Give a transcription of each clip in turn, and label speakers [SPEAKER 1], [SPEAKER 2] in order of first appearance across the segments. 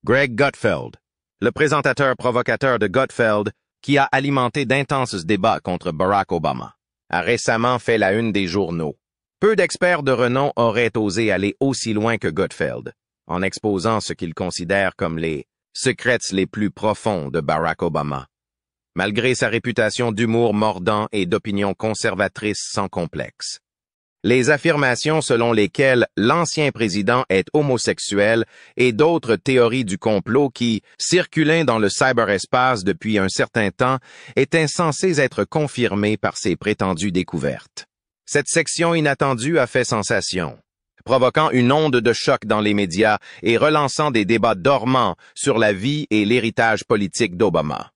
[SPEAKER 1] Greg Gutfeld, le présentateur provocateur de Gutfeld, qui a alimenté d'intenses débats contre Barack Obama, a récemment fait la une des journaux. Peu d'experts de renom auraient osé aller aussi loin que Gutfeld, en exposant ce qu'ils considèrent comme les secrets les plus profonds de Barack Obama. Malgré sa réputation d'humour mordant et d'opinions conservatrices sans complexe. Les affirmations selon lesquelles l'ancien président est homosexuel et d'autres théories du complot qui, circulaient dans le cyberespace depuis un certain temps, étaient censées être confirmées par ses prétendues découvertes. Cette section inattendue a fait sensation, provoquant une onde de choc dans les médias et relançant des débats dormants sur la vie et l'héritage politique d'Obama.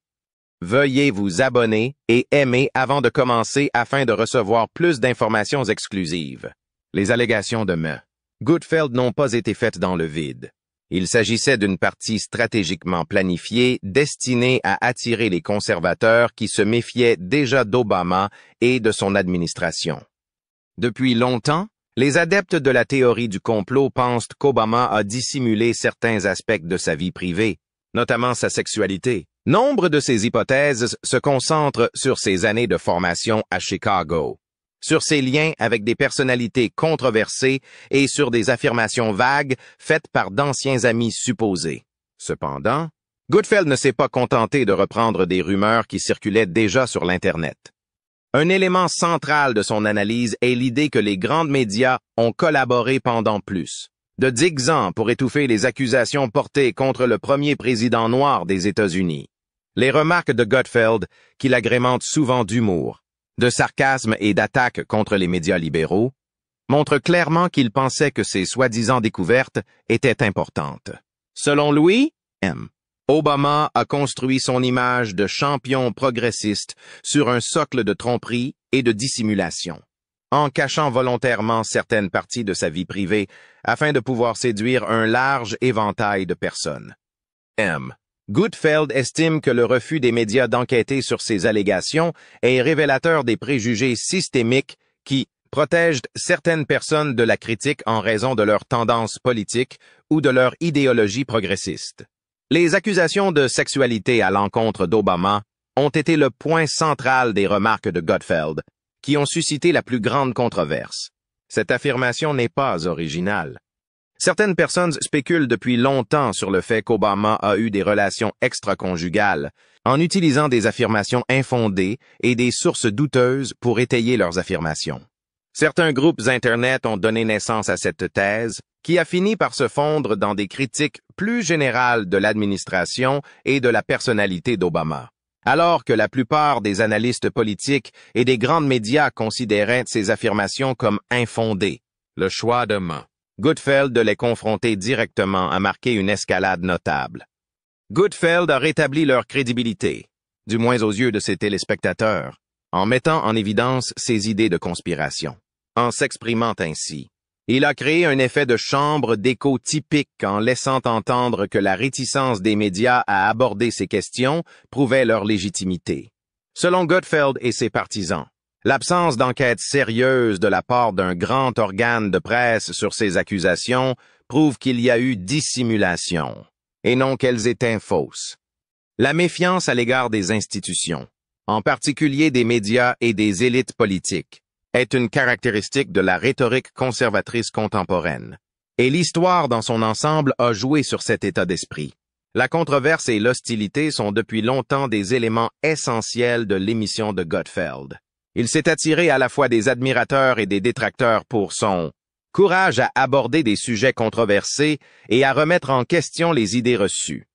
[SPEAKER 1] Veuillez vous abonner et aimer avant de commencer afin de recevoir plus d'informations exclusives. Les allégations de M. Gutfeld n'ont pas été faites dans le vide. Il s'agissait d'une partie stratégiquement planifiée destinée à attirer les conservateurs qui se méfiaient déjà d'Obama et de son administration. Depuis longtemps, les adeptes de la théorie du complot pensent qu'Obama a dissimulé certains aspects de sa vie privée, notamment sa sexualité. Nombre de ces hypothèses se concentrent sur ses années de formation à Chicago, sur ses liens avec des personnalités controversées et sur des affirmations vagues faites par d'anciens amis supposés. Cependant, Gutfeld ne s'est pas contenté de reprendre des rumeurs qui circulaient déjà sur l'Internet. Un élément central de son analyse est l'idée que les grands médias ont collaboré pendant plus de 10 ans pour étouffer les accusations portées contre le premier président noir des États-Unis. Les remarques de Gutfeld, qu'il agrémente souvent d'humour, de sarcasme et d'attaques contre les médias libéraux, montrent clairement qu'il pensait que ces soi-disant découvertes étaient importantes. Selon lui, Obama a construit son image de champion progressiste sur un socle de tromperie et de dissimulation, en cachant volontairement certaines parties de sa vie privée afin de pouvoir séduire un large éventail de personnes. Gutfeld estime que le refus des médias d'enquêter sur ces allégations est révélateur des préjugés systémiques qui protègent certaines personnes de la critique en raison de leurs tendances politiques ou de leur idéologie progressiste. Les accusations de sexualité à l'encontre d'Obama ont été le point central des remarques de Gutfeld, qui ont suscité la plus grande controverse. Cette affirmation n'est pas originale. Certaines personnes spéculent depuis longtemps sur le fait qu'Obama a eu des relations extraconjugales, en utilisant des affirmations infondées et des sources douteuses pour étayer leurs affirmations. Certains groupes Internet ont donné naissance à cette thèse, qui a fini par se fondre dans des critiques plus générales de l'administration et de la personnalité d'Obama. Alors que la plupart des analystes politiques et des grands médias considéraient ces affirmations comme infondées, le choix de M. Gutfeld de les confronter directement a marqué une escalade notable. Gutfeld a rétabli leur crédibilité, du moins aux yeux de ses téléspectateurs, en mettant en évidence ses idées de conspiration. En s'exprimant ainsi, il a créé un effet de chambre d'écho typique en laissant entendre que la réticence des médias à aborder ces questions prouvait leur légitimité. Selon Gutfeld et ses partisans, l'absence d'enquête sérieuse de la part d'un grand organe de presse sur ces accusations prouve qu'il y a eu dissimulation, et non qu'elles étaient fausses. La méfiance à l'égard des institutions, en particulier des médias et des élites politiques, est une caractéristique de la rhétorique conservatrice contemporaine. Et l'histoire dans son ensemble a joué sur cet état d'esprit. La controverse et l'hostilité sont depuis longtemps des éléments essentiels de l'émission de Gutfeld. Il s'est attiré à la fois des admirateurs et des détracteurs pour son courage à aborder des sujets controversés et à remettre en question les idées reçues.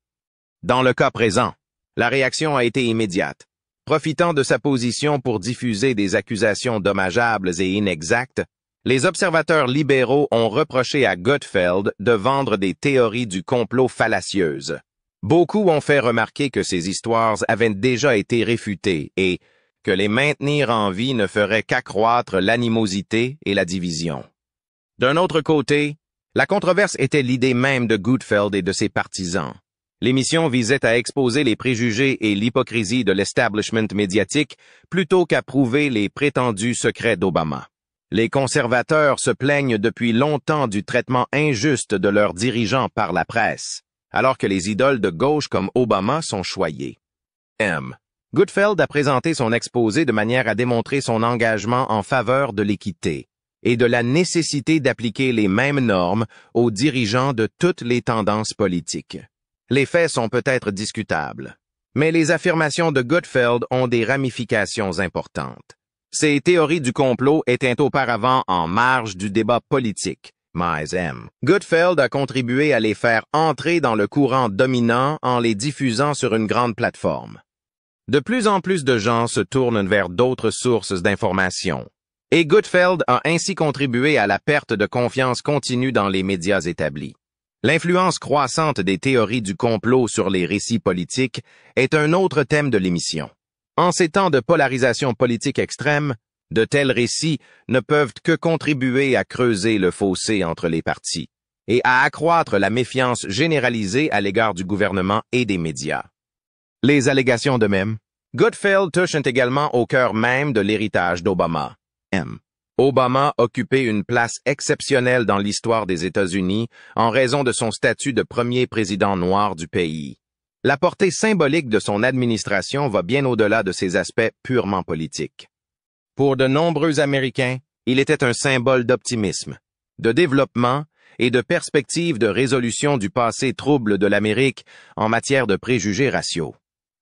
[SPEAKER 1] Dans le cas présent, la réaction a été immédiate. Profitant de sa position pour diffuser des accusations dommageables et inexactes, les observateurs libéraux ont reproché à Gutfeld de vendre des théories du complot fallacieuses. Beaucoup ont fait remarquer que ces histoires avaient déjà été réfutées et que les maintenir en vie ne ferait qu'accroître l'animosité et la division. D'un autre côté, la controverse était l'idée même de Gutfeld et de ses partisans. L'émission visait à exposer les préjugés et l'hypocrisie de l'establishment médiatique plutôt qu'à prouver les prétendus secrets d'Obama. Les conservateurs se plaignent depuis longtemps du traitement injuste de leurs dirigeants par la presse. alors que les idoles de gauche comme Obama sont choyées. M. Gutfeld a présenté son exposé de manière à démontrer son engagement en faveur de l'équité et de la nécessité d'appliquer les mêmes normes aux dirigeants de toutes les tendances politiques. Les faits sont peut-être discutables, mais les affirmations de Gutfeld ont des ramifications importantes. Ces théories du complot étaient auparavant en marge du débat politique. Mais M. Gutfeld a contribué à les faire entrer dans le courant dominant en les diffusant sur une grande plateforme. De plus en plus de gens se tournent vers d'autres sources d'information. Et Gutfeld a ainsi contribué à la perte de confiance continue dans les médias établis. L'influence croissante des théories du complot sur les récits politiques est un autre thème de l'émission. En ces temps de polarisation politique extrême, de tels récits ne peuvent que contribuer à creuser le fossé entre les partis et à accroître la méfiance généralisée à l'égard du gouvernement et des médias. Les allégations de même. Gutfeld touchent également au cœur même de l'héritage d'Obama. M. Obama occupait une place exceptionnelle dans l'histoire des États-Unis en raison de son statut de premier président noir du pays. La portée symbolique de son administration va bien au-delà de ses aspects purement politiques. Pour de nombreux Américains, il était un symbole d'optimisme, de développement et de perspective de résolution du passé trouble de l'Amérique en matière de préjugés raciaux.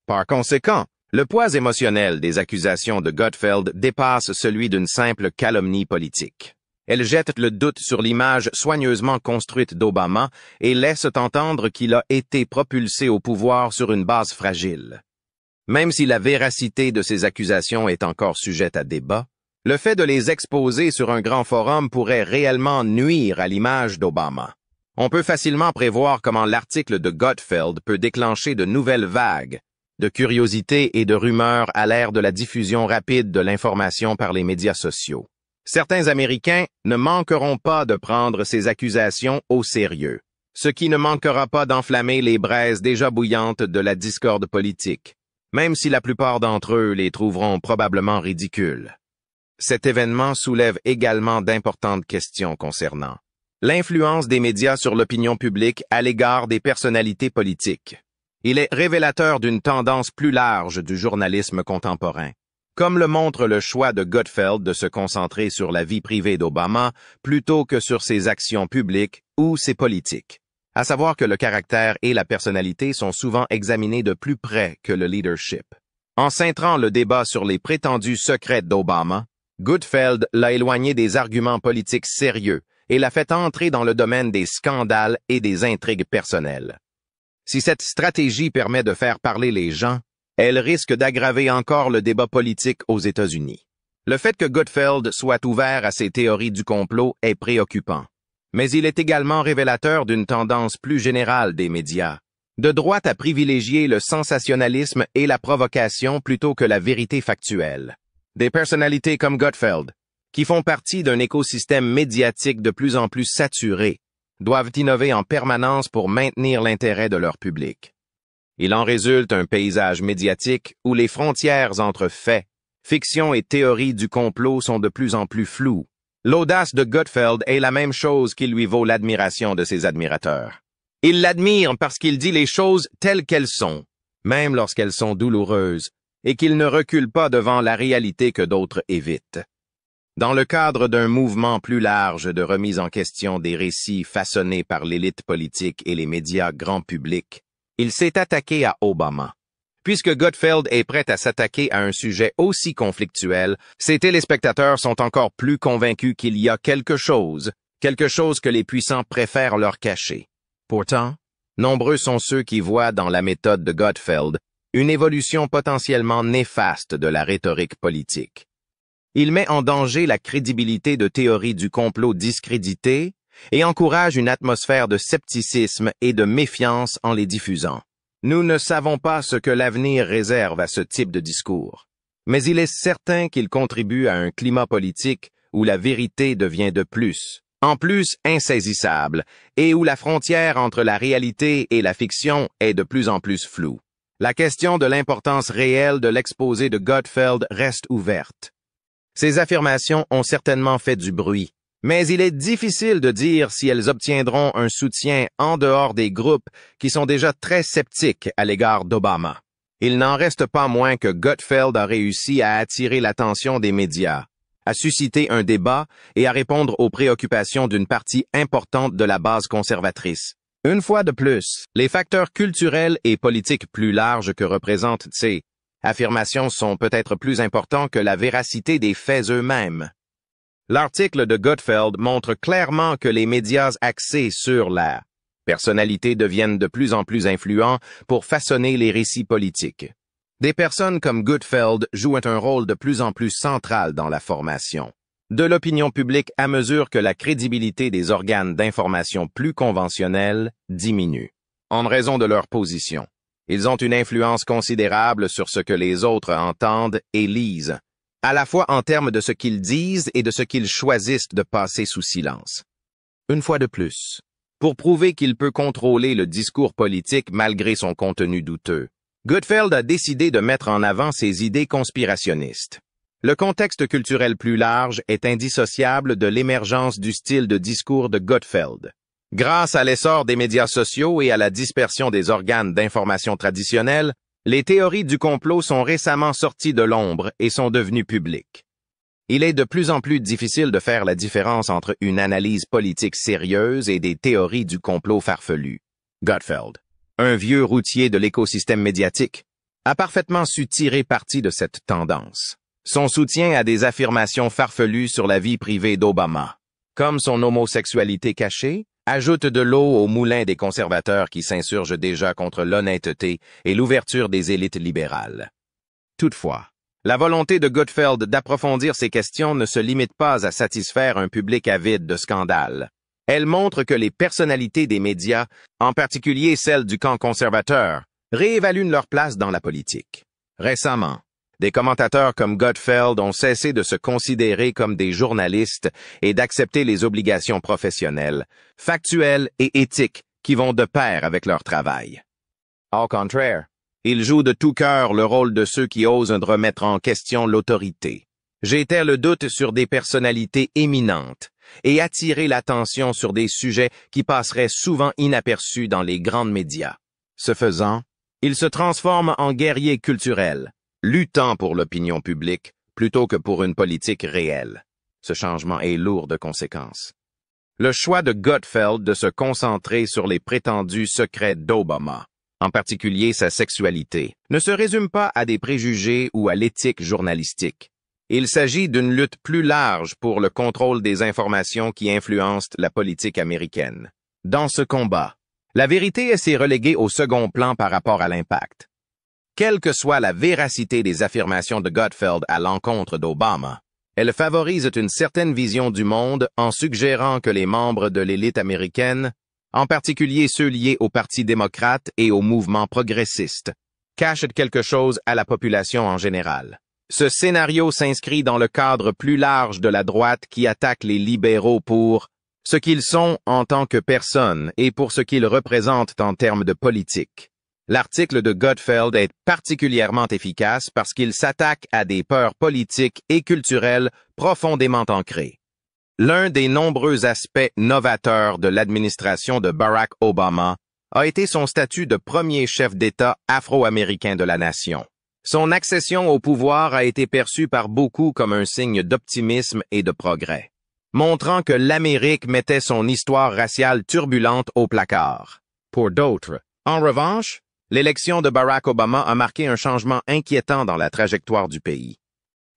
[SPEAKER 1] Par conséquent, le poids émotionnel des accusations de Gutfeld dépasse celui d'une simple calomnie politique. Elle jette le doute sur l'image soigneusement construite d'Obama et laisse entendre qu'il a été propulsé au pouvoir sur une base fragile. Même si la véracité de ces accusations est encore sujette à débat, le fait de les exposer sur un grand forum pourrait réellement nuire à l'image d'Obama. On peut facilement prévoir comment l'article de Gutfeld peut déclencher de nouvelles vagues de curiosité et de rumeurs à l'ère de la diffusion rapide de l'information par les médias sociaux. Certains Américains ne manqueront pas de prendre ces accusations au sérieux, ce qui ne manquera pas d'enflammer les braises déjà bouillantes de la discorde politique, même si la plupart d'entre eux les trouveront probablement ridicules. Cet événement soulève également d'importantes questions concernant l'influence des médias sur l'opinion publique à l'égard des personnalités politiques. Il est révélateur d'une tendance plus large du journalisme contemporain, comme le montre le choix de Gutfeld de se concentrer sur la vie privée d'Obama plutôt que sur ses actions publiques ou ses politiques. À savoir que le caractère et la personnalité sont souvent examinés de plus près que le leadership. En cintrant le débat sur les prétendus secrets d'Obama, Gutfeld l'a éloigné des arguments politiques sérieux et l'a fait entrer dans le domaine des scandales et des intrigues personnelles. Si cette stratégie permet de faire parler les gens, elle risque d'aggraver encore le débat politique aux États-Unis. Le fait que Gutfeld soit ouvert à ces théories du complot est préoccupant, mais il est également révélateur d'une tendance plus générale des médias, de droite à privilégier le sensationnalisme et la provocation plutôt que la vérité factuelle. Des personnalités comme Gutfeld, qui font partie d'un écosystème médiatique de plus en plus saturé, doivent innover en permanence pour maintenir l'intérêt de leur public. Il en résulte un paysage médiatique où les frontières entre faits, fiction et théorie du complot sont de plus en plus floues. L'audace de Gutfeld est la même chose qui lui vaut l'admiration de ses admirateurs. Il l'admire parce qu'il dit les choses telles qu'elles sont, même lorsqu'elles sont douloureuses, et qu'il ne recule pas devant la réalité que d'autres évitent. Dans le cadre d'un mouvement plus large de remise en question des récits façonnés par l'élite politique et les médias grand public, il s'est attaqué à Obama. Puisque Gutfeld est prêt à s'attaquer à un sujet aussi conflictuel, ses téléspectateurs sont encore plus convaincus qu'il y a quelque chose que les puissants préfèrent leur cacher. Pourtant, nombreux sont ceux qui voient dans la méthode de Gutfeld une évolution potentiellement néfaste de la rhétorique politique. Il met en danger la crédibilité de théories du complot discréditées et encourage une atmosphère de scepticisme et de méfiance en les diffusant. Nous ne savons pas ce que l'avenir réserve à ce type de discours, mais il est certain qu'il contribue à un climat politique où la vérité devient de plus en plus insaisissable et où la frontière entre la réalité et la fiction est de plus en plus floue. La question de l'importance réelle de l'exposé de Gutfeld reste ouverte. Ces affirmations ont certainement fait du bruit, Mais il est difficile de dire si elles obtiendront un soutien en dehors des groupes qui sont déjà très sceptiques à l'égard d'Obama. Il n'en reste pas moins que Gutfeld a réussi à attirer l'attention des médias, à susciter un débat et à répondre aux préoccupations d'une partie importante de la base conservatrice. Une fois de plus, les facteurs culturels et politiques plus larges que représentent ces affirmations sont peut-être plus importants que la véracité des faits eux-mêmes. L'article de Gutfeld montre clairement que les médias axés sur la personnalité deviennent de plus en plus influents pour façonner les récits politiques. Des personnes comme Gutfeld jouent un rôle de plus en plus central dans la formation de l'opinion publique à mesure que la crédibilité des organes d'information plus conventionnels diminue, en raison de leur position. Ils ont une influence considérable sur ce que les autres entendent et lisent, à la fois en termes de ce qu'ils disent et de ce qu'ils choisissent de passer sous silence. Une fois de plus, pour prouver qu'il peut contrôler le discours politique malgré son contenu douteux, Gutfeld a décidé de mettre en avant ses idées conspirationnistes. Le contexte culturel plus large est indissociable de l'émergence du style de discours de Gutfeld. Grâce à l'essor des médias sociaux et à la dispersion des organes d'information traditionnels, les théories du complot sont récemment sorties de l'ombre et sont devenues publiques. Il est de plus en plus difficile de faire la différence entre une analyse politique sérieuse et des théories du complot farfelues. Gutfeld, un vieux routier de l'écosystème médiatique, a parfaitement su tirer parti de cette tendance. Son soutien à des affirmations farfelues sur la vie privée d'Obama, comme son homosexualité cachée, ajoute de l'eau au moulin des conservateurs qui s'insurgent déjà contre l'honnêteté et l'ouverture des élites libérales. Toutefois, la volonté de Gutfeld d'approfondir ces questions ne se limite pas à satisfaire un public avide de scandales. Elle montre que les personnalités des médias, en particulier celles du camp conservateur, réévaluent leur place dans la politique. Récemment, des commentateurs comme Gutfeld ont cessé de se considérer comme des journalistes et d'accepter les obligations professionnelles, factuelles et éthiques qui vont de pair avec leur travail. Au contraire, ils jouent de tout cœur le rôle de ceux qui osent remettre en question l'autorité, jeter le doute sur des personnalités éminentes et attirer l'attention sur des sujets qui passeraient souvent inaperçus dans les grands médias. Ce faisant, ils se transforment en guerriers culturels, luttant pour l'opinion publique plutôt que pour une politique réelle. Ce changement est lourd de conséquences. Le choix de Gutfeld de se concentrer sur les prétendus secrets d'Obama, en particulier sa sexualité, ne se résume pas à des préjugés ou à l'éthique journalistique. Il s'agit d'une lutte plus large pour le contrôle des informations qui influencent la politique américaine. Dans ce combat, la vérité s'est reléguée au second plan par rapport à l'impact. Quelle que soit la véracité des affirmations de Gutfeld à l'encontre d'Obama, elles favorisent une certaine vision du monde en suggérant que les membres de l'élite américaine, en particulier ceux liés au Parti démocrate et au mouvement progressiste, cachent quelque chose à la population en général. Ce scénario s'inscrit dans le cadre plus large de la droite qui attaque les libéraux pour ce qu'ils sont en tant que personnes et pour ce qu'ils représentent en termes de politique. L'article de Gutfeld est particulièrement efficace parce qu'il s'attaque à des peurs politiques et culturelles profondément ancrées. L'un des nombreux aspects novateurs de l'administration de Barack Obama a été son statut de premier chef d'État afro-américain de la nation. Son accession au pouvoir a été perçue par beaucoup comme un signe d'optimisme et de progrès, montrant que l'Amérique mettait son histoire raciale turbulente au placard. Pour d'autres, en revanche, l'élection de Barack Obama a marqué un changement inquiétant dans la trajectoire du pays.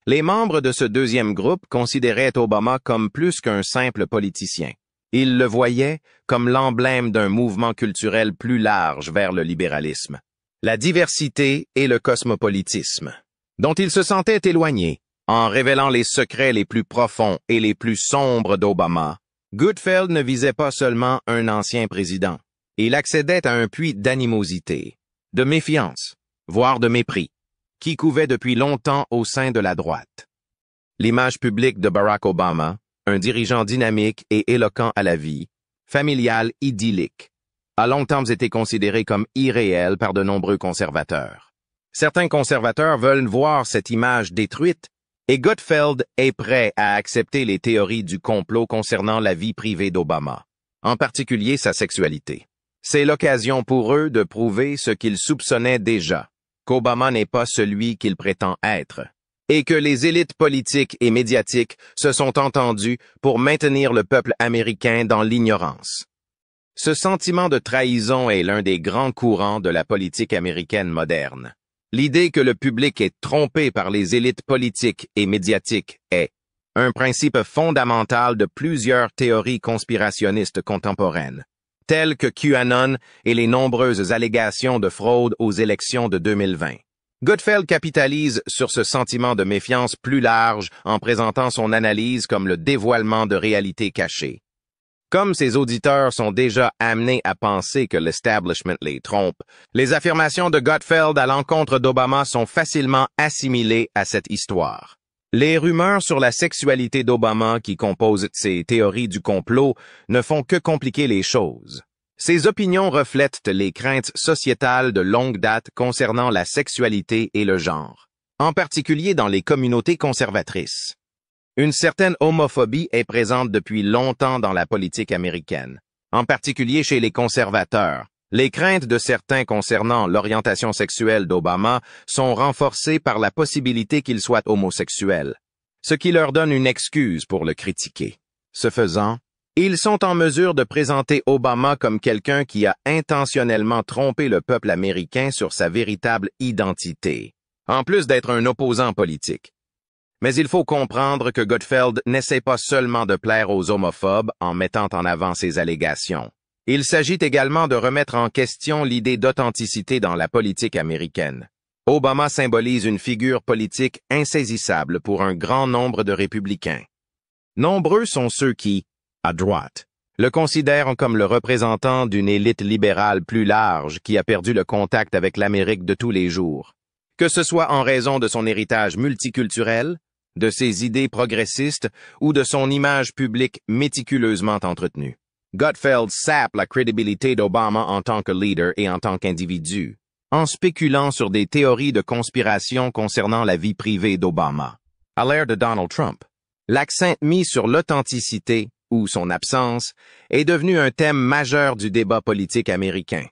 [SPEAKER 1] Les membres de ce deuxième groupe considéraient Obama comme plus qu'un simple politicien. Ils le voyaient comme l'emblème d'un mouvement culturel plus large vers le libéralisme, la diversité et le cosmopolitisme, dont ils se sentaient éloignés. En révélant les secrets les plus profonds et les plus sombres d'Obama, Gutfeld ne visait pas seulement un ancien président. Il accédait à un puits d'animosité, de méfiance, voire de mépris, qui couvait depuis longtemps au sein de la droite. L'image publique de Barack Obama, un dirigeant dynamique et éloquent à la vie, familial idyllique, a longtemps été considéré comme irréel par de nombreux conservateurs. Certains conservateurs veulent voir cette image détruite Et Gutfeld est prêt à accepter les théories du complot concernant la vie privée d'Obama, en particulier sa sexualité. C'est l'occasion pour eux de prouver ce qu'ils soupçonnaient déjà, qu'Obama n'est pas celui qu'il prétend être, et que les élites politiques et médiatiques se sont entendues pour maintenir le peuple américain dans l'ignorance. Ce sentiment de trahison est l'un des grands courants de la politique américaine moderne. L'idée que le public est trompé par les élites politiques et médiatiques est un principe fondamental de plusieurs théories conspirationnistes contemporaines, telles que QAnon et les nombreuses allégations de fraude aux élections de 2020. Gutfeld capitalise sur ce sentiment de méfiance plus large en présentant son analyse comme le dévoilement de réalités cachées. Comme ses auditeurs sont déjà amenés à penser que l'establishment les trompe, les affirmations de Gutfeld à l'encontre d'Obama sont facilement assimilées à cette histoire. Les rumeurs sur la sexualité d'Obama qui composent ces théories du complot ne font que compliquer les choses. Ces opinions reflètent les craintes sociétales de longue date concernant la sexualité et le genre, en particulier dans les communautés conservatrices. Une certaine homophobie est présente depuis longtemps dans la politique américaine, en particulier chez les conservateurs. Les craintes de certains concernant l'orientation sexuelle d'Obama sont renforcées par la possibilité qu'il soit homosexuel, ce qui leur donne une excuse pour le critiquer. Ce faisant, ils sont en mesure de présenter Obama comme quelqu'un qui a intentionnellement trompé le peuple américain sur sa véritable identité, en plus d'être un opposant politique. Mais il faut comprendre que Gutfeld n'essaie pas seulement de plaire aux homophobes en mettant en avant ses allégations. Il s'agit également de remettre en question l'idée d'authenticité dans la politique américaine. Obama symbolise une figure politique insaisissable pour un grand nombre de républicains. Nombreux sont ceux qui, à droite, le considèrent comme le représentant d'une élite libérale plus large qui a perdu le contact avec l'Amérique de tous les jours. Que ce soit en raison de son héritage multiculturel, de ses idées progressistes ou de son image publique méticuleusement entretenue. Gutfeld sape la crédibilité d'Obama en tant que leader et en tant qu'individu, en spéculant sur des théories de conspiration concernant la vie privée d'Obama. À l'ère de Donald Trump, l'accent mis sur l'authenticité, ou son absence, est devenu un thème majeur du débat politique américain.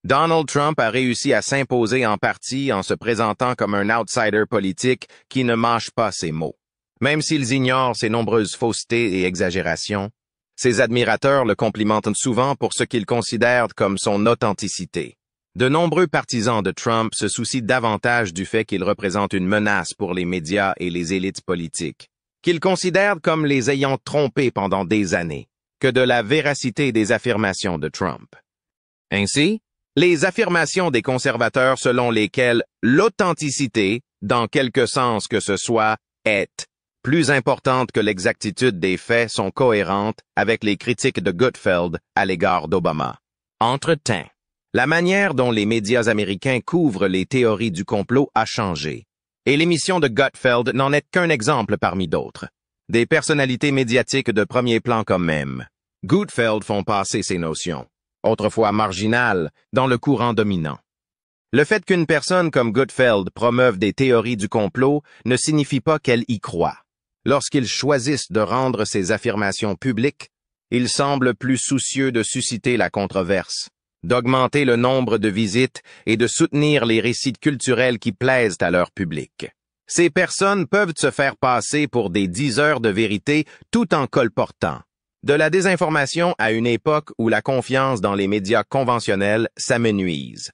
[SPEAKER 1] Donald Trump a réussi à s'imposer en partie en se présentant comme un outsider politique qui ne mâche pas ses mots. Même s'ils ignorent ses nombreuses faussetés et exagérations, ses admirateurs le complimentent souvent pour ce qu'ils considèrent comme son authenticité. De nombreux partisans de Trump se soucient davantage du fait qu'il représente une menace pour les médias et les élites politiques, qu'ils considèrent comme les ayant trompés pendant des années, que de la véracité des affirmations de Trump. Ainsi, les affirmations des conservateurs selon lesquelles l'authenticité, dans quelque sens que ce soit, est plus importante que l'exactitude des faits sont cohérentes avec les critiques de Gutfeld à l'égard d'Obama. Entre-temps, la manière dont les médias américains couvrent les théories du complot a changé, et l'émission de Gutfeld n'en est qu'un exemple parmi d'autres. Des personnalités médiatiques de premier plan quand même. Gutfeld font passer ces notions, autrefois marginales, dans le courant dominant. Le fait qu'une personne comme Gutfeld promeuve des théories du complot ne signifie pas qu'elle y croit. Lorsqu'ils choisissent de rendre ces affirmations publiques, ils semblent plus soucieux de susciter la controverse, d'augmenter le nombre de visites et de soutenir les récits culturels qui plaisent à leur public. Ces personnes peuvent se faire passer pour des diseurs de vérité tout en colportant. De la désinformation à une époque où la confiance dans les médias conventionnels s'amenuise.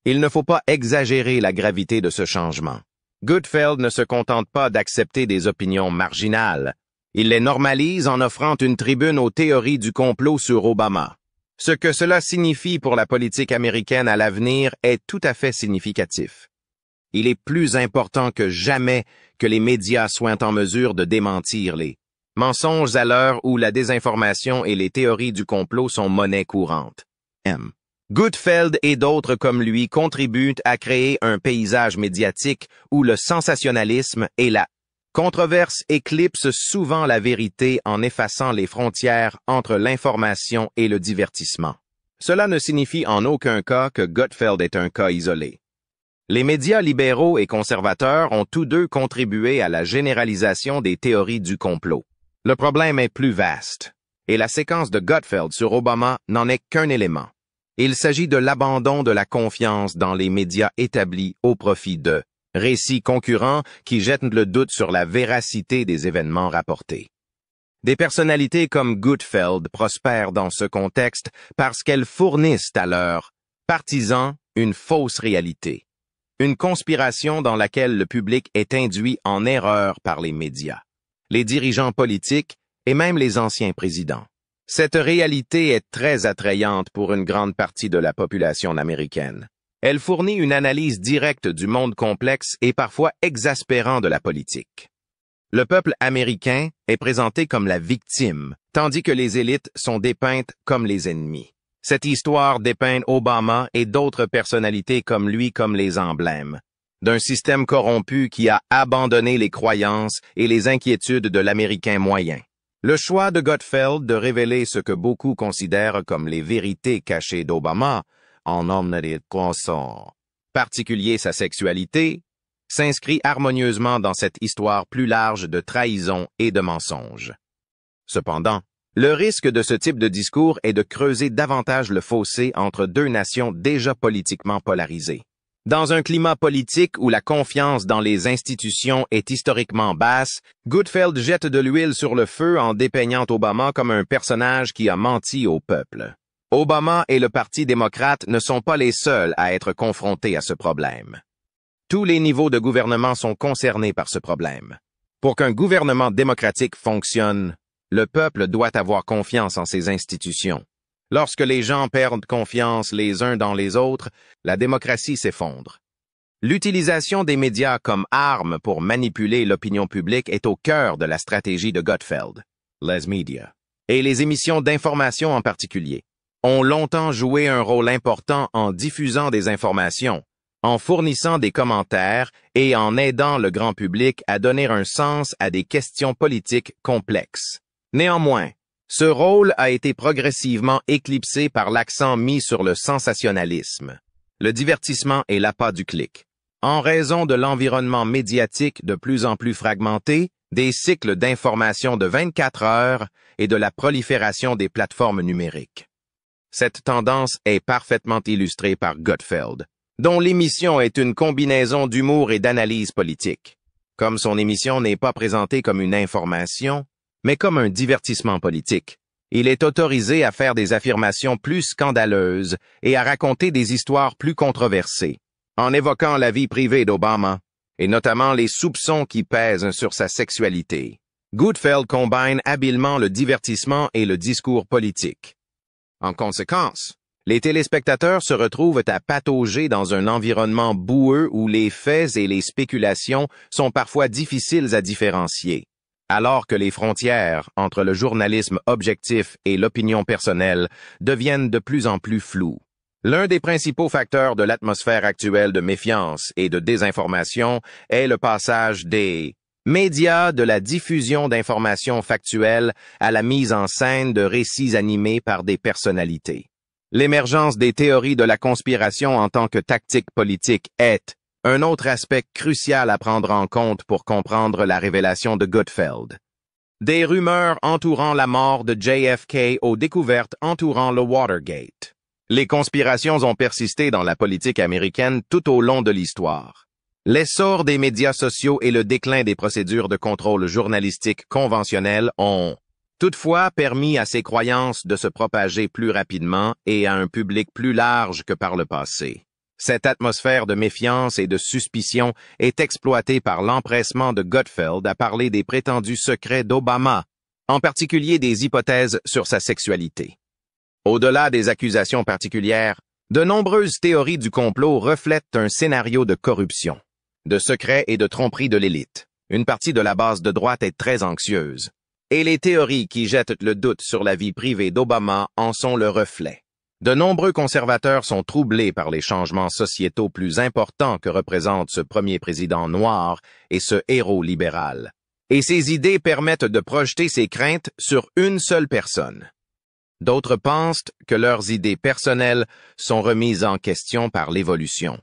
[SPEAKER 1] Il ne faut pas exagérer la gravité de ce changement. Gutfeld ne se contente pas d'accepter des opinions marginales. Il les normalise en offrant une tribune aux théories du complot sur Obama. Ce que cela signifie pour la politique américaine à l'avenir est tout à fait significatif. Il est plus important que jamais que les médias soient en mesure de démentir les mensonges à l'heure où la désinformation et les théories du complot sont monnaie courante. M. Gutfeld et d'autres comme lui contribuent à créer un paysage médiatique où le sensationnalisme et la controverse éclipsent souvent la vérité en effaçant les frontières entre l'information et le divertissement. Cela ne signifie en aucun cas que Gutfeld est un cas isolé. Les médias libéraux et conservateurs ont tous deux contribué à la généralisation des théories du complot. Le problème est plus vaste, et la séquence de Gutfeld sur Obama n'en est qu'un élément. Il s'agit de l'abandon de la confiance dans les médias établis au profit de récits concurrents qui jettent le doute sur la véracité des événements rapportés. Des personnalités comme Gutfeld prospèrent dans ce contexte parce qu'elles fournissent à leurs partisans une fausse réalité, une conspiration dans laquelle le public est induit en erreur par les médias, les dirigeants politiques et même les anciens présidents. Cette réalité est très attrayante pour une grande partie de la population américaine. Elle fournit une analyse directe du monde complexe et parfois exaspérant de la politique. Le peuple américain est présenté comme la victime, tandis que les élites sont dépeintes comme les ennemis. Cette histoire dépeint Obama et d'autres personnalités comme lui comme les emblèmes d'un système corrompu qui a abandonné les croyances et les inquiétudes de l'Américain moyen. Le choix de Gutfeld de révéler ce que beaucoup considèrent comme les vérités cachées d'Obama, en homme de consort, particulier sa sexualité, s'inscrit harmonieusement dans cette histoire plus large de trahison et de mensonges. Cependant, le risque de ce type de discours est de creuser davantage le fossé entre deux nations déjà politiquement polarisées. Dans un climat politique où la confiance dans les institutions est historiquement basse, Gutfeld jette de l'huile sur le feu en dépeignant Obama comme un personnage qui a menti au peuple. Obama et le Parti démocrate ne sont pas les seuls à être confrontés à ce problème. Tous les niveaux de gouvernement sont concernés par ce problème. Pour qu'un gouvernement démocratique fonctionne, le peuple doit avoir confiance en ses institutions. Lorsque les gens perdent confiance les uns dans les autres, la démocratie s'effondre. L'utilisation des médias comme arme pour manipuler l'opinion publique est au cœur de la stratégie de Gutfeld, les médias, et les émissions d'information en particulier, ont longtemps joué un rôle important en diffusant des informations, en fournissant des commentaires et en aidant le grand public à donner un sens à des questions politiques complexes. Néanmoins, ce rôle a été progressivement éclipsé par l'accent mis sur le sensationnalisme, le divertissement et l'appât du clic. En raison de l'environnement médiatique de plus en plus fragmenté, des cycles d'information de 24 heures et de la prolifération des plateformes numériques. Cette tendance est parfaitement illustrée par Gutfeld, dont l'émission est une combinaison d'humour et d'analyse politique. Comme son émission n'est pas présentée comme une information, mais comme un divertissement politique, il est autorisé à faire des affirmations plus scandaleuses et à raconter des histoires plus controversées, en évoquant la vie privée d'Obama, et notamment les soupçons qui pèsent sur sa sexualité. Gutfeld combine habilement le divertissement et le discours politique. En conséquence, les téléspectateurs se retrouvent à patauger dans un environnement boueux où les faits et les spéculations sont parfois difficiles à différencier, alors que les frontières entre le journalisme objectif et l'opinion personnelle deviennent de plus en plus floues. L'un des principaux facteurs de l'atmosphère actuelle de méfiance et de désinformation est le passage des médias de la diffusion d'informations factuelles à la mise en scène de récits animés par des personnalités. L'émergence des théories de la conspiration en tant que tactique politique est un autre aspect crucial à prendre en compte pour comprendre la révélation de Gutfeld. Des rumeurs entourant la mort de JFK aux découvertes entourant le Watergate. Les conspirations ont persisté dans la politique américaine tout au long de l'histoire. L'essor des médias sociaux et le déclin des procédures de contrôle journalistique conventionnelles ont toutefois permis à ces croyances de se propager plus rapidement et à un public plus large que par le passé. Cette atmosphère de méfiance et de suspicion est exploitée par l'empressement de Gutfeld à parler des prétendus secrets d'Obama, en particulier des hypothèses sur sa sexualité. Au-delà des accusations particulières, de nombreuses théories du complot reflètent un scénario de corruption, de secrets et de tromperie de l'élite. Une partie de la base de droite est très anxieuse, et les théories qui jettent le doute sur la vie privée d'Obama en sont le reflet. De nombreux conservateurs sont troublés par les changements sociétaux plus importants que représente ce premier président noir et ce héros libéral. Et ces idées permettent de projeter ces craintes sur une seule personne. D'autres pensent que leurs idées personnelles sont remises en question par l'évolution.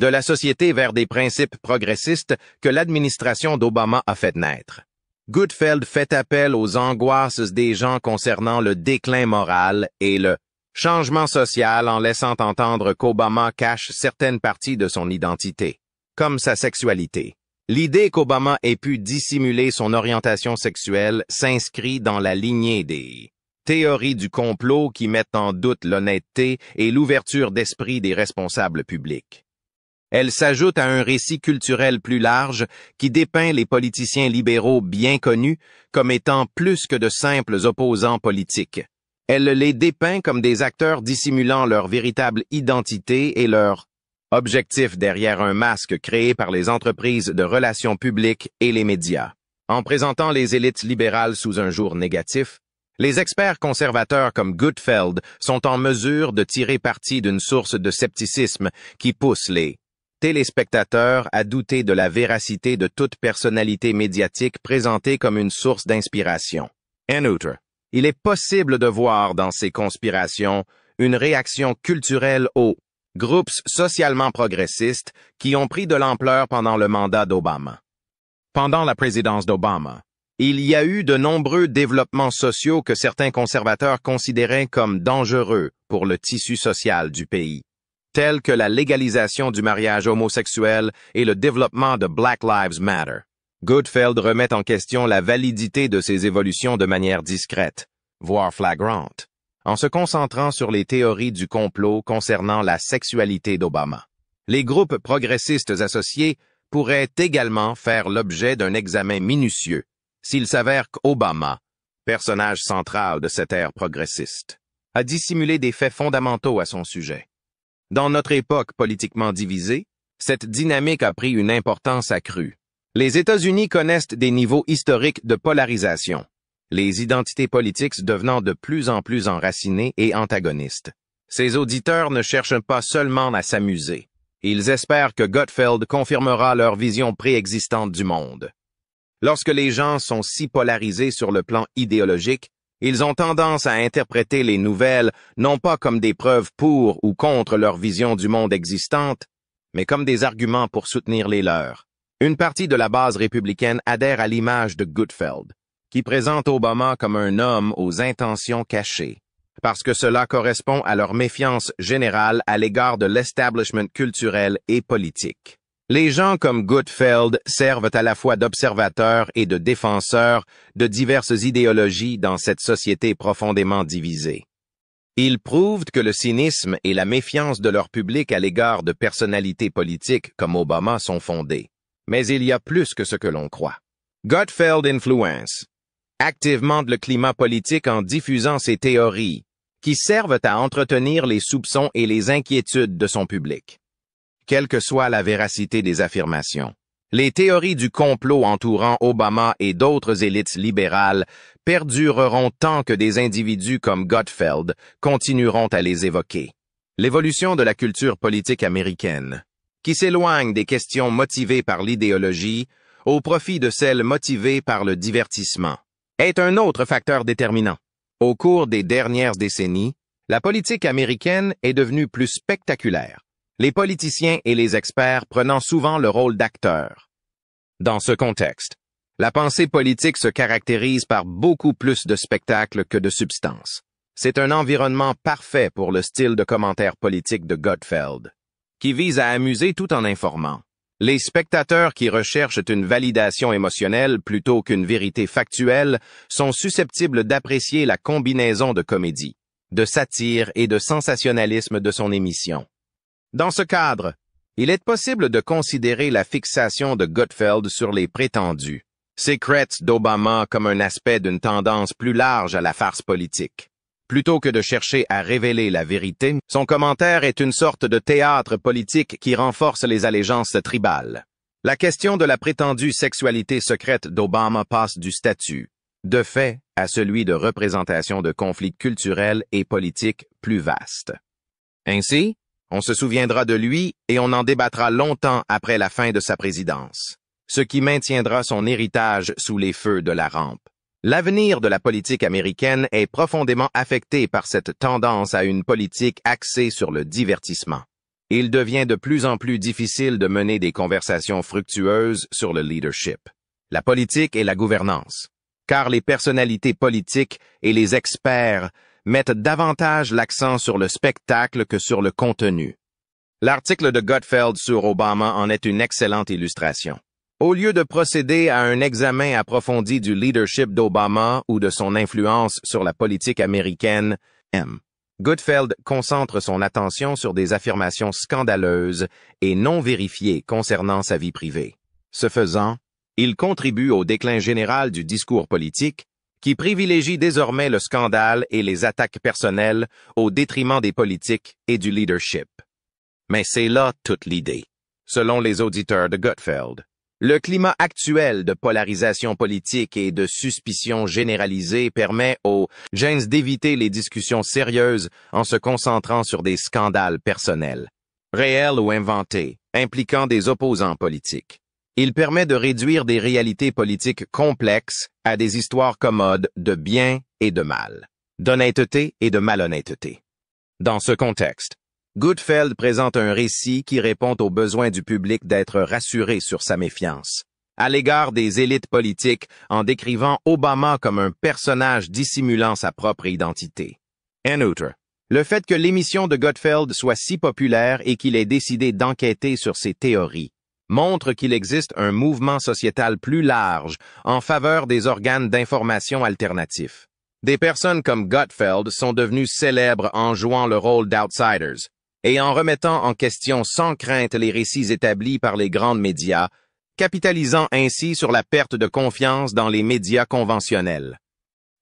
[SPEAKER 1] de la société vers des principes progressistes que l'administration d'Obama a fait naître. Gutfeld fait appel aux angoisses des gens concernant le déclin moral et le changement social en laissant entendre qu'Obama cache certaines parties de son identité, comme sa sexualité. L'idée qu'Obama ait pu dissimuler son orientation sexuelle s'inscrit dans la lignée des théories du complot qui mettent en doute l'honnêteté et l'ouverture d'esprit des responsables publics. Elle s'ajoute à un récit culturel plus large qui dépeint les politiciens libéraux bien connus comme étant plus que de simples opposants politiques. Elle les dépeint comme des acteurs dissimulant leur véritable identité et leur objectif derrière un masque créé par les entreprises de relations publiques et les médias. En présentant les élites libérales sous un jour négatif, les experts conservateurs comme Gutfeld sont en mesure de tirer parti d'une source de scepticisme qui pousse les téléspectateurs à douter de la véracité de toute personnalité médiatique présentée comme une source d'inspiration. En outre, il est possible de voir dans ces conspirations une réaction culturelle aux groupes socialement progressistes qui ont pris de l'ampleur pendant le mandat d'Obama. Pendant la présidence d'Obama, il y a eu de nombreux développements sociaux que certains conservateurs considéraient comme dangereux pour le tissu social du pays, tels que la légalisation du mariage homosexuel et le développement de Black Lives Matter. Gutfeld remet en question la validité de ces évolutions de manière discrète, voire flagrante, en se concentrant sur les théories du complot concernant la sexualité d'Obama. Les groupes progressistes associés pourraient également faire l'objet d'un examen minutieux s'il s'avère qu'Obama, personnage central de cette ère progressiste, a dissimulé des faits fondamentaux à son sujet. Dans notre époque politiquement divisée, cette dynamique a pris une importance accrue. Les États-Unis connaissent des niveaux historiques de polarisation, les identités politiques devenant de plus en plus enracinées et antagonistes. Ces auditeurs ne cherchent pas seulement à s'amuser. Ils espèrent que Gutfeld confirmera leur vision préexistante du monde. Lorsque les gens sont si polarisés sur le plan idéologique, ils ont tendance à interpréter les nouvelles non pas comme des preuves pour ou contre leur vision du monde existante, mais comme des arguments pour soutenir les leurs. Une partie de la base républicaine adhère à l'image de Gutfeld, qui présente Obama comme un homme aux intentions cachées, parce que cela correspond à leur méfiance générale à l'égard de l'establishment culturel et politique. Les gens comme Gutfeld servent à la fois d'observateurs et de défenseurs de diverses idéologies dans cette société profondément divisée. Ils prouvent que le cynisme et la méfiance de leur public à l'égard de personnalités politiques comme Obama sont fondés. Mais il y a plus que ce que l'on croit. Gutfeld influence activement le climat politique en diffusant ses théories, qui servent à entretenir les soupçons et les inquiétudes de son public. Quelle que soit la véracité des affirmations, les théories du complot entourant Obama et d'autres élites libérales perdureront tant que des individus comme Gutfeld continueront à les évoquer. L'évolution de la culture politique américaine, qui s'éloigne des questions motivées par l'idéologie au profit de celles motivées par le divertissement, est un autre facteur déterminant. Au cours des dernières décennies, la politique américaine est devenue plus spectaculaire, les politiciens et les experts prenant souvent le rôle d'acteurs. Dans ce contexte, la pensée politique se caractérise par beaucoup plus de spectacle que de substance. C'est un environnement parfait pour le style de commentaire politique de Gutfeld, qui vise à amuser tout en informant. Les spectateurs qui recherchent une validation émotionnelle plutôt qu'une vérité factuelle sont susceptibles d'apprécier la combinaison de comédie, de satire et de sensationnalisme de son émission. Dans ce cadre, il est possible de considérer la fixation de Gutfeld sur les prétendus secrets d'Obama comme un aspect d'une tendance plus large à la farce politique. Plutôt que de chercher à révéler la vérité, son commentaire est une sorte de théâtre politique qui renforce les allégeances tribales. La question de la prétendue sexualité secrète d'Obama passe du statut de fait à celui de représentation de conflits culturels et politiques plus vastes. Ainsi, on se souviendra de lui et on en débattra longtemps après la fin de sa présidence, ce qui maintiendra son héritage sous les feux de la rampe. L'avenir de la politique américaine est profondément affecté par cette tendance à une politique axée sur le divertissement. il devient de plus en plus difficile de mener des conversations fructueuses sur le leadership, la politique et la gouvernance, car les personnalités politiques et les experts mettent davantage l'accent sur le spectacle que sur le contenu. L'article de Gutfeld sur Obama en est une excellente illustration. Au lieu de procéder à un examen approfondi du leadership d'Obama ou de son influence sur la politique américaine, Gutfeld concentre son attention sur des affirmations scandaleuses et non vérifiées concernant sa vie privée. Ce faisant, il contribue au déclin général du discours politique qui privilégie désormais le scandale et les attaques personnelles au détriment des politiques et du leadership. Mais c'est là toute l'idée, selon les auditeurs de Gutfeld. Le climat actuel de polarisation politique et de suspicion généralisée permet aux gens d'éviter les discussions sérieuses en se concentrant sur des scandales personnels, réels ou inventés, impliquant des opposants politiques. Il permet de réduire des réalités politiques complexes à des histoires commodes de bien et de mal, d'honnêteté et de malhonnêteté. Dans ce contexte, Gutfeld présente un récit qui répond aux besoins du public d'être rassuré sur sa méfiance, à l'égard des élites politiques en décrivant Obama comme un personnage dissimulant sa propre identité. En outre, le fait que l'émission de Gutfeld soit si populaire et qu'il ait décidé d'enquêter sur ses théories montre qu'il existe un mouvement sociétal plus large en faveur des organes d'information alternatifs. Des personnes comme Gutfeld sont devenues célèbres en jouant le rôle d'outsiders et en remettant en question sans crainte les récits établis par les grands médias, capitalisant ainsi sur la perte de confiance dans les médias conventionnels.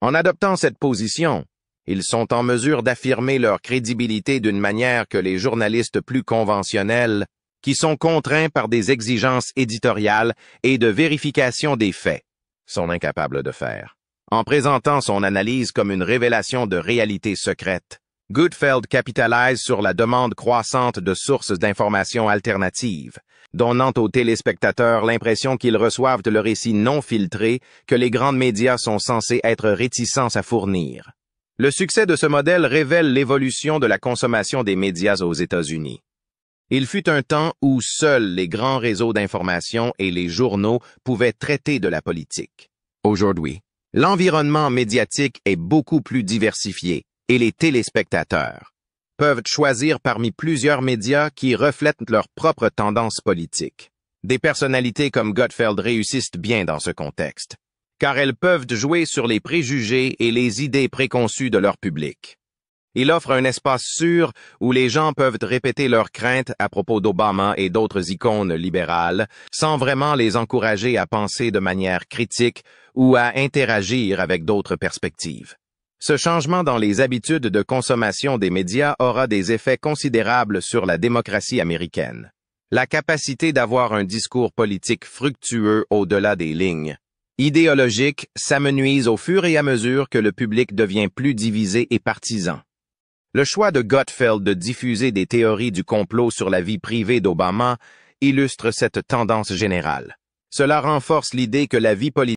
[SPEAKER 1] En adoptant cette position, ils sont en mesure d'affirmer leur crédibilité d'une manière que les journalistes plus conventionnels, qui sont contraints par des exigences éditoriales et de vérification des faits, sont incapables de faire. En présentant son analyse comme une révélation de réalité secrète, Gutfeld capitalise sur la demande croissante de sources d'informations alternatives, donnant aux téléspectateurs l'impression qu'ils reçoivent le récit non filtré que les grands médias sont censés être réticents à fournir. Le succès de ce modèle révèle l'évolution de la consommation des médias aux États-Unis. Il fut un temps où seuls les grands réseaux d'information et les journaux pouvaient traiter de la politique. Aujourd'hui, l'environnement médiatique est beaucoup plus diversifié et les téléspectateurs peuvent choisir parmi plusieurs médias qui reflètent leurs propres tendances politiques. Des personnalités comme Gutfeld réussissent bien dans ce contexte, car elles peuvent jouer sur les préjugés et les idées préconçues de leur public. Il offre un espace sûr où les gens peuvent répéter leurs craintes à propos d'Obama et d'autres icônes libérales, sans vraiment les encourager à penser de manière critique ou à interagir avec d'autres perspectives. Ce changement dans les habitudes de consommation des médias aura des effets considérables sur la démocratie américaine. La capacité d'avoir un discours politique fructueux au-delà des lignes idéologiques s'amenuise au fur et à mesure que le public devient plus divisé et partisan. Le choix de Gutfeld de diffuser des théories du complot sur la vie privée d'Obama illustre cette tendance générale. Cela renforce l'idée que la vie politique